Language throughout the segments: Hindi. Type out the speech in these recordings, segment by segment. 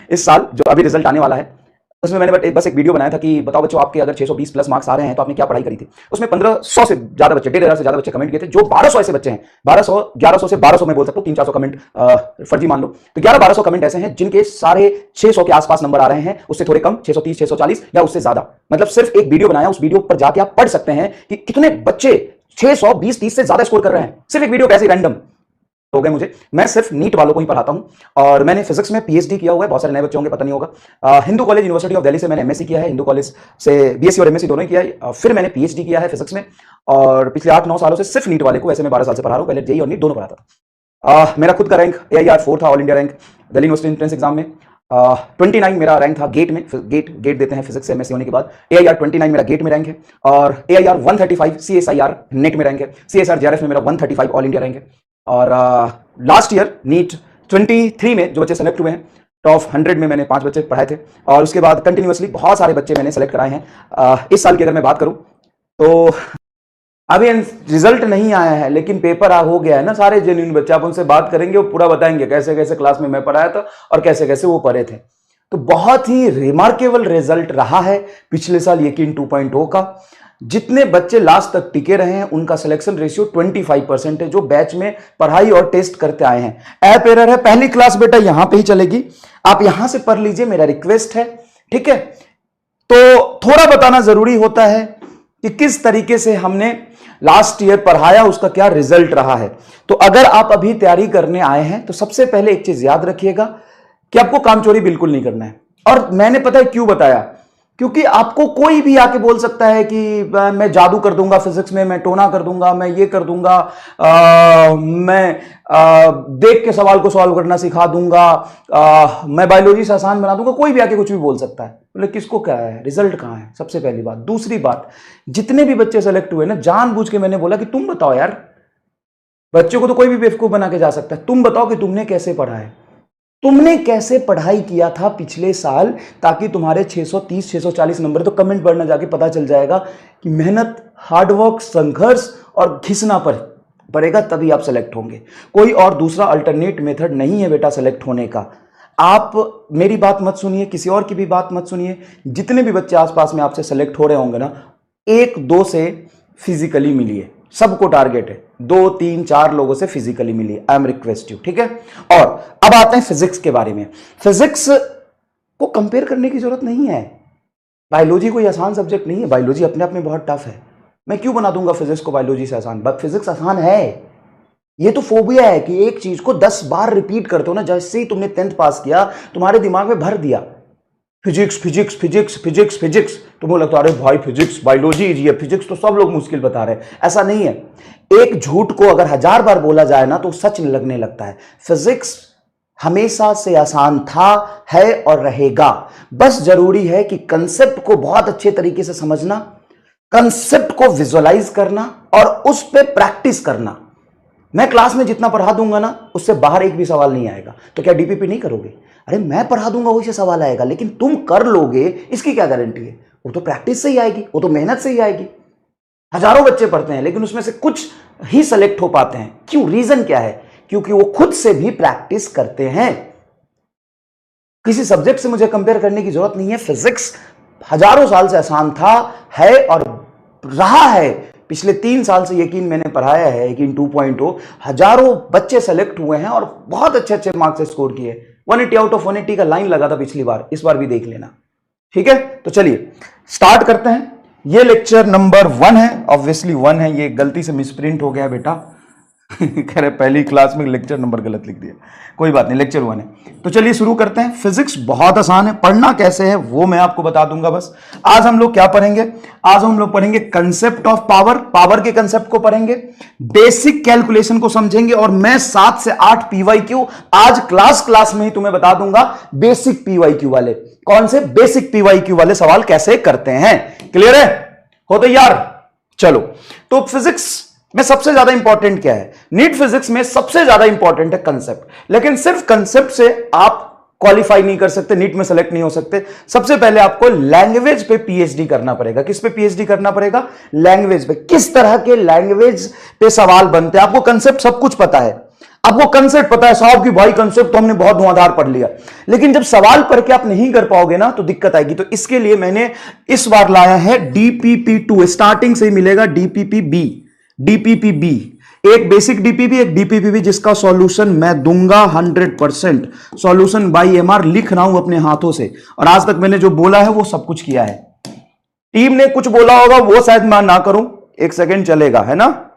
इस साल जो अभी रिजल्ट आने वाला है उसमें मैंने बस एक वीडियो बनाया था कि बताओ बच्चों आपके अगर 620 प्लस मार्क्स आ रहे हैं तो आपने क्या पढ़ाई करी थी। उसमें 1500 से ज्यादा बच्चे, 1500 से ज्यादा बच्चे कमेंट किए थे। जो 1200 ऐसे बच्चे हैं, 1200 1100 से 1200 में बोल सकता हूँ, 300-400 कमेंट फर्जी मान लो, तो 1100-1200 कमेंट ऐसे हैं जिनके सारे 600 के आसपास नंबर आ रहे हैं, उससे थोड़े कम 630 640 या उससे ज्यादा। मतलब सिर्फ एक वीडियो बनाया, उस वीडियो पर जाके आप पढ़ सकते हैं कि कितने बच्चे 620-30 से ज्यादा स्कोर कर रहे हैं सिर्फ एक वीडियो कैसे रैंडम हो गए मुझे। मैं सिर्फ नीट वालों को ही पढ़ाता हूं और मैंने फिजिक्स में पीएचडी किया हुआ है। बहुत सारे नए बच्चों होंगे, पता नहीं होगा। Hindu college university of Delhi से मैंने एमएससी किया है, हिंदू कॉलेज से बीएससी और एमएससी दोनों ही किया है। फिर मैंने पीएचडी किया है फिजिक्स में और पिछले 8-9 सालों से सिर्फ नीट वाले को, वैसे मैं 12 साल से पढ़ा रहा हूं, पहले जेई और नीट दोनों पढ़ाता था। मेरा खुद का रैंक AIR 4 था, all India rank Delhi university entrance exam में। 29 मेरा रैंक था गेट में, गेट देते हैं फिजिक्स से एमएससी होने के बाद। AIR 29 मेरा गेट में रैंक है और AIR 135 CSIR नेट में रैंक है। CSIR JRF में मेरा 135 ऑल इंडिया रैंक है। और लास्ट ईयर नीट 23 में जो बच्चे सेलेक्ट हुए हैं, टॉप 100 में मैंने 5 बच्चे पढ़ाए थे और उसके बाद कंटिन्यूअसली बहुत सारे बच्चे मैंने सेलेक्ट कराए हैं। इस साल की अगर मैं बात करूं तो अभी रिजल्ट नहीं आया है लेकिन पेपर हो गया है ना। सारे जेन्युइन बच्चे, आप उनसे बात करेंगे, वो पूरा बताएंगे कैसे कैसे क्लास में मैं पढ़ाया था और कैसे कैसे वो पढ़े थे। तो बहुत ही रिमार्केबल रिजल्ट रहा है पिछले साल यकीन 2.0 का। जितने बच्चे लास्ट तक टिके रहे हैं उनका सिलेक्शन रेशियो 25% है, जो बैच में पढ़ाई और टेस्ट करते आए हैं। ऐप एरर है, पहली क्लास बेटा यहां पे ही चलेगी, आप यहां से पढ़ लीजिए, मेरा रिक्वेस्ट है, ठीक है। तो थोड़ा बताना जरूरी होता है कि किस तरीके से हमने लास्ट ईयर पढ़ाया, उसका क्या रिजल्ट रहा है। तो अगर आप अभी तैयारी करने आए हैं तो सबसे पहले एक चीज याद रखिएगा कि आपको कामचोरी बिल्कुल नहीं करना है। और मैंने पता है क्यों बताया, क्योंकि आपको कोई भी आके बोल सकता है कि मैं जादू कर दूंगा फिजिक्स में, मैं टोना कर दूंगा, मैं ये कर दूंगा, मैं देख के सवाल को सॉल्व करना सिखा दूंगा, मैं बायोलॉजी से आसान बना दूंगा। कोई भी आके कुछ भी बोल सकता है, बोले किसको क्या है, रिजल्ट कहां है, सबसे पहली बात। दूसरी बात, जितने भी बच्चे सेलेक्ट हुए ना, जानबूझ के मैंने बोला कि तुम बताओ यार, बच्चों को तो कोई भी बेवकूफ बना के जा सकता है, तुम बताओ कि तुमने कैसे पढ़ा है, तुमने कैसे पढ़ाई किया था पिछले साल, ताकि तुम्हारे 630 640 नंबर। तो कमेंट पढ़ना जाके पता चल जाएगा कि मेहनत, हार्डवर्क, संघर्ष और घिसना पड़ेगा, तभी आप सेलेक्ट होंगे। कोई और दूसरा अल्टरनेट मेथड नहीं है बेटा सेलेक्ट होने का। आप मेरी बात मत सुनिए, किसी और की भी बात मत सुनिए। जितने भी बच्चे आसपास में आपसे सेलेक्ट हो रहे होंगे ना, 1-2 से फिजिकली मिलिए, सबको टारगेट है, 2, 3, 4 लोगों से फिजिकली मिलिए, आई एम रिक्वेस्ट यू, ठीक है। और अब आते हैं फिजिक्स के बारे में। फिजिक्स को कंपेयर करने की जरूरत नहीं है, बायोलॉजी कोई आसान सब्जेक्ट नहीं है, बायोलॉजी अपने आप में बहुत टफ है। मैं क्यों बना दूंगा फिजिक्स को बायोलॉजी से आसान, बट फिजिक्स आसान है। ये तो फोबिया है कि एक चीज को 10 बार रिपीट करते हो ना, जैसे ही तुमने 10th पास किया तुम्हारे दिमाग में भर दिया physics physics physics physics physics, तुम्हें लगता है अरे भाई फिजिक्स, बायोलॉजी, ये फिजिक्स तो सब लोग मुश्किल बता रहे हैं। ऐसा नहीं है। एक झूठ को अगर 1000 बार बोला जाए ना तो सच लगने लगता है। फिजिक्स हमेशा से आसान था, है और रहेगा। बस जरूरी है कि कंसेप्ट को बहुत अच्छे तरीके से समझना, कंसेप्ट को विजुअलाइज करना और उस पर प्रैक्टिस करना। मैं क्लास में जितना पढ़ा दूंगा ना, उससे बाहर एक भी सवाल नहीं आएगा। तो क्या डीपीपी नहीं करोगे? अरे मैं पढ़ा दूंगा वही से सवाल आएगा, लेकिन तुम कर लोगे इसकी क्या गारंटी है? वो तो प्रैक्टिस से ही आएगी, वो तो मेहनत से ही आएगी। हजारों बच्चे पढ़ते हैं लेकिन उसमें से कुछ ही सेलेक्ट हो पाते हैं। क्यों? रीजन क्या है? क्योंकि वो खुद से भी प्रैक्टिस करते हैं। किसी सब्जेक्ट से मुझे कंपेयर करने की जरूरत नहीं है। फिजिक्स हजारों साल से आसान था, है और रहा है। पिछले 3 साल से यकीन मैंने पढ़ाया है, यकीन 2.0, हजारों बच्चे सेलेक्ट हुए हैं और बहुत अच्छे अच्छे मार्क्स से स्कोर किए। 180 आउट ऑफ 180 का लाइन लगा था पिछली बार, इस बार भी देख लेना, ठीक है। तो चलिए स्टार्ट करते हैं। ये लेक्चर नंबर 1 है, ऑब्वियसली 1 है, ये गलती से मिसप्रिंट हो गया बेटा। कह रहे पहली क्लास में लेक्चर नंबर गलत लिख दिया, कोई बात नहीं, लेक्चर 1 है। तो चलिए शुरू करते हैं। फिजिक्स बहुत आसान है, पढ़ना कैसे है वो मैं आपको बता दूंगा। बस आज हम लोग क्या पढ़ेंगे? आज हम लोग पढ़ेंगे कंसेप्ट ऑफ पावर, पावर के कंसेप्ट को पढ़ेंगे, बेसिक कैलकुलेशन को समझेंगे और मैं 7 से 8 पीवाईक्यू आज क्लास में ही तुम्हें बता दूंगा। बेसिक पीवाईक्यू वाले, कौन से? बेसिक पीवाईक्यू वाले सवाल कैसे करते हैं। क्लियर है? हो तैयार? चलो, तो फिजिक्स में सबसे ज्यादा इंपॉर्टेंट क्या है? नीट फिजिक्स में सबसे ज्यादा इंपॉर्टेंट है कंसेप्ट। लेकिन सिर्फ कंसेप्ट से आप क्वालिफाई नहीं कर सकते, नीट में सेलेक्ट नहीं हो सकते। सबसे पहले आपको लैंग्वेज पे पीएचडी करना पड़ेगा। किस पे पीएचडी करना पड़ेगा? लैंग्वेज पे। किस तरह के लैंग्वेज पे सवाल बनते हैं, आपको कंसेप्ट सब कुछ पता है, आपको कंसेप्ट पता है साहब कि भाई कंसेप्ट तो हमने बहुत धुआंधार पढ़ लिया, लेकिन जब सवाल पढ़ के आप नहीं कर पाओगे ना तो दिक्कत आएगी। तो इसके लिए मैंने इस बार लाया है DPP2, स्टार्टिंग से ही मिलेगा DPPB, एक बेसिक डीपीपी, एक डीपीपीबी, जिसका सॉल्यूशन मैं दूंगा 100%। सॉल्यूशन बाय MR लिख रहा हूं अपने हाथों से, और आज तक मैंने जो बोला है वो सब कुछ किया है। टीम ने कुछ बोला होगा वो शायद मैं ना करूं, एक सेकेंड चलेगा, है ना,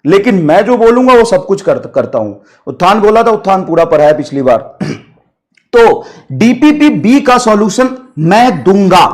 लेकिन मैं जो बोलूंगा वो सब कुछ करता हूं। उत्थान बोला था, उत्थान पूरा पढ़ा है पिछली बार। तो डीपीपीबी का सॉल्यूशन मैं दूंगा,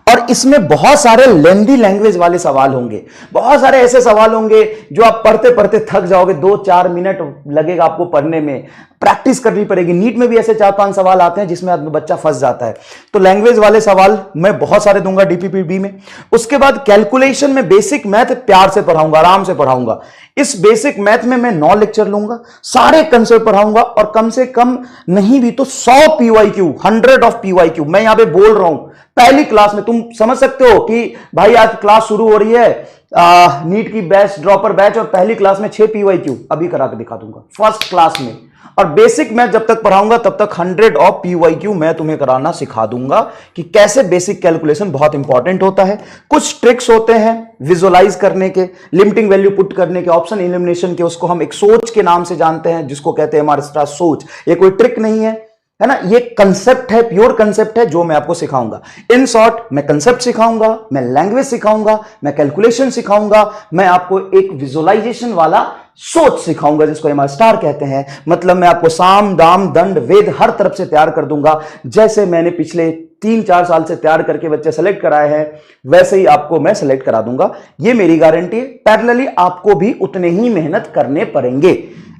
और इसमें बहुत सारे लेंदी लैंग्वेज वाले सवाल होंगे, बहुत सारे ऐसे सवाल होंगे जो आप पढ़ते पढ़ते थक जाओगे, 2-4 मिनट लगेगा आपको पढ़ने में, प्रैक्टिस करनी पड़ेगी। नीट में भी ऐसे 4-5 सवाल आते हैं जिसमें आदमी बच्चा फंस जाता है। तो लैंग्वेज वाले सवाल मैं बहुत सारे दूंगा डीपीपीबी में। उसके बाद कैलकुलेशन में बेसिक मैथ प्यार से पढ़ाऊंगा, आराम से पढ़ाऊंगा। इस बेसिक मैथ में मैं 9 लेक्चर लूंगा, सारे कंसेप्ट पढ़ाऊंगा, और कम से कम नहीं भी तो 100 PYQ, 100 ऑफ PYQ मैं यहां पे बोल रहा हूं। पहली क्लास में तुम समझ सकते हो कि भाई आज क्लास शुरू हो रही है, नीट की बैच, ड्रॉपर बैच, और पहली क्लास में 6 PYQ अभी करा के दिखा दूंगा फर्स्ट क्लास में। और बेसिक मैं जब तक पढ़ाऊंगा तब तक 100 ऑफ PYQ मैं तुम्हें कराना सिखा दूंगा कि कैसे बेसिक कैलकुलेशन बहुत इंपॉर्टेंट होता है। कुछ ट्रिक्स होते हैं विजुअलाइज करने के, लिमिटिंग वैल्यू पुट करने के, ऑप्शन एलिमिनेशन के, उसको हम एक सोच के नाम से जानते हैं, जिसको कहते हैं हमारे साथ सोच। ये कोई ट्रिक नहीं है ना, ये कंसेप्ट है, प्योर कंसेप्ट है जो मैं आपको सिखाऊंगा। इन शॉर्ट, मैं कंसेप्ट सिखाऊंगा, मैं लैंग्वेज सिखाऊंगा, मैं कैलकुलेशन सिखाऊंगा, मैं आपको एक विजुअलाइजेशन वाला सोच सिखाऊंगा जिसको MR स्टार कहते हैं। मतलब मैं आपको साम दाम दंड वेद हर तरफ से तैयार कर दूंगा। जैसे मैंने पिछले 3-4 साल से तैयार करके बच्चे सेलेक्ट कराए हैं, वैसे ही आपको मैं सेलेक्ट करा दूंगा, ये मेरी गारंटी है। पैरेलली आपको भी उतने ही मेहनत करने पड़ेंगे।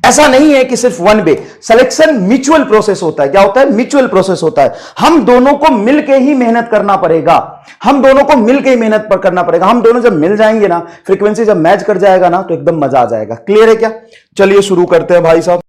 ऐसा नहीं है कि सिर्फ one way selection, mutual process होता है। क्या होता है? म्यूचुअल प्रोसेस होता है। हम दोनों को मिलके ही मेहनत करना पड़ेगा, हम दोनों को मिलके ही मेहनत करना पड़ेगा। हम दोनों जब मिल जाएंगे ना, फ्रीक्वेंसी जब मैच कर जाएगा ना, तो एकदम मजा आ जाएगा। क्लियर है क्या? चलिए शुरू करते हैं भाई साहब।